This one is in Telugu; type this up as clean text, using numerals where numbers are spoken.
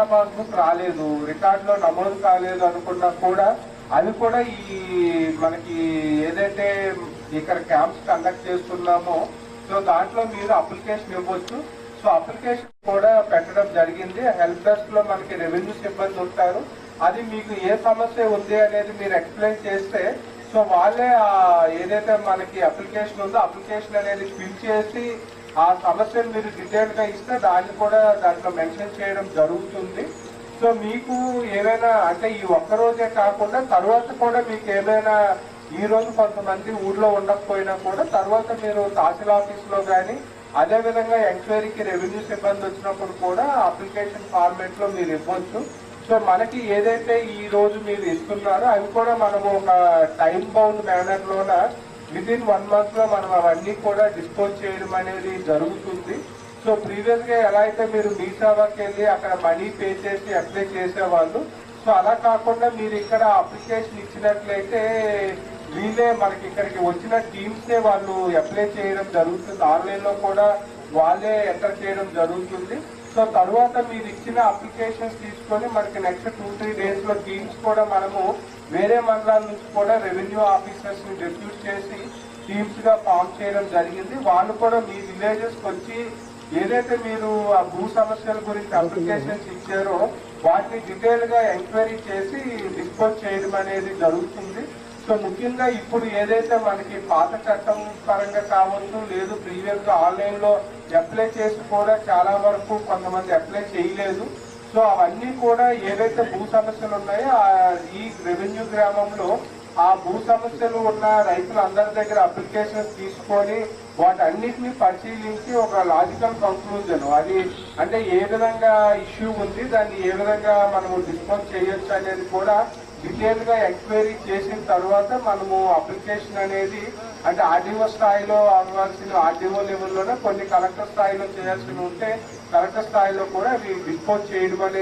పట్టా పాస్బుక్ రాలేదు, రికార్డులో నమోదు కాలేదు అనుకున్నా కూడా అవి కూడా ఈ మనకి ఏదైతే ఇక్కడ క్యాంప్స్ కండక్ట్ చేస్తున్నామో సో దాంట్లో మీరు అప్లికేషన్ ఇవ్వచ్చు. సో అప్లికేషన్ కూడా పెట్టడం జరిగింది. హెల్ప్ డెస్క్ లో మనకి రెవెన్యూ సిబ్బంది ఉంటారు. అది మీకు ఏ సమస్య ఉంది అనేది మీరు ఎక్స్ప్లెయిన్ చేస్తే సో వాళ్ళే ఏదైతే మనకి అప్లికేషన్ ఉందో అప్లికేషన్ అనేది ఫిల్ చేసి ఆ సమస్యను మీరు డీటెయిల్ గా ఇస్తే దాన్ని కూడా దాంట్లో మెన్షన్ చేయడం జరుగుతుంది. సో మీకు ఏమైనా అంటే ఈ ఒక్కరోజే కాకుండా తర్వాత కూడా మీకు ఏమైనా ఈ రోజు కొంతమంది ఊర్లో ఉండకపోయినా కూడా తర్వాత మీరు తహసీల్ ఆఫీస్ లో కానీ అదే విధంగా ఎంక్వైరీకి రెవెన్యూ సిబ్బంది వచ్చినప్పుడు కూడా అప్లికేషన్ ఫార్మేట్ లో మీరు ఇవ్వచ్చు. సో మనకి ఏదైతే ఈ రోజు మీరు ఇస్తున్నారో అవి కూడా మనము ఒక టైం బౌండ్ మేనర్ లోన వితిన్ 1 month లో మనం అవన్నీ కూడా డిస్పోజ్ చేయడం అనేది జరుగుతుంది. సో ప్రీవియస్ గా ఎలా అయితే మీరు మీ సేవకి వెళ్ళి అక్కడ మనీ పే చేసి అప్లై చేసేవాళ్ళు, సో అలా కాకుండా మీరు ఇక్కడ అప్లికేషన్ ఇచ్చినట్లయితే వీళ్ళే మనకి ఇక్కడికి వచ్చిన టీమ్స్ నే వాళ్ళు అప్లై చేయడం జరుగుతుంది. ఆన్లైన్ లో కూడా వాళ్ళే ఎంటర్ చేయడం జరుగుతుంది. సో తర్వాత మీరు ఇచ్చిన అప్లికేషన్స్ తీసుకొని మనకి నెక్స్ట్ 2-3 days లో టీమ్స్ కూడా మనము వేరే మండలాల నుంచి కూడా రెవెన్యూ ఆఫీసర్స్ ని డిప్యూట్ చేసి టీమ్స్ గా ఫామ్ చేయడం జరిగింది. వాళ్ళు కూడా మీ విలేజెస్ వచ్చి ఏదైతే మీరు ఆ భూ సమస్యల గురించి అప్లికేషన్స్ ఇచ్చారో వాటిని డీటెయిల్ గా ఎంక్వైరీ చేసి డిస్పోజ్ చేయడం అనేది జరుగుతుంది. సో ముఖ్యంగా ఇప్పుడు ఏదైతే మనకి పాత చట్టం పరంగా కావచ్చు లేదు ప్రీవియస్ గా ఆన్లైన్ లో అప్లై చేసి కూడా చాలా వరకు కొంతమంది అప్లై చేయలేదు. సో అవన్నీ కూడా ఏవైతే భూ సమస్యలు ఉన్నాయో ఈ రెవెన్యూ గ్రామంలో ఆ భూ సమస్యలు ఉన్న రైతులందరి దగ్గర అప్లికేషన్స్ తీసుకొని వాటన్నిటిని పరిశీలించి ఒక లాజికల్ కంక్లూజన్ అది అంటే ఏ విధంగా ఇష్యూ ఉంది దాన్ని ఏ విధంగా మనము డిస్పోజ్ చేయొచ్చు అనేది కూడా డీటెయిల్ గా ఎంక్వైరీ చేసిన తర్వాత మనము అప్లికేషన్ అనేది అంటే ఆర్డీఓ స్థాయిలో అవ్వాల్సిన ఆర్డీఓ లెవెల్లోనే కొన్ని కలెక్టర్ స్థాయిలో చేయాల్సి ఉంటే కలెక్టర్ స్థాయిలో కూడా అవి డిస్పోజ్ చేయడం అనేది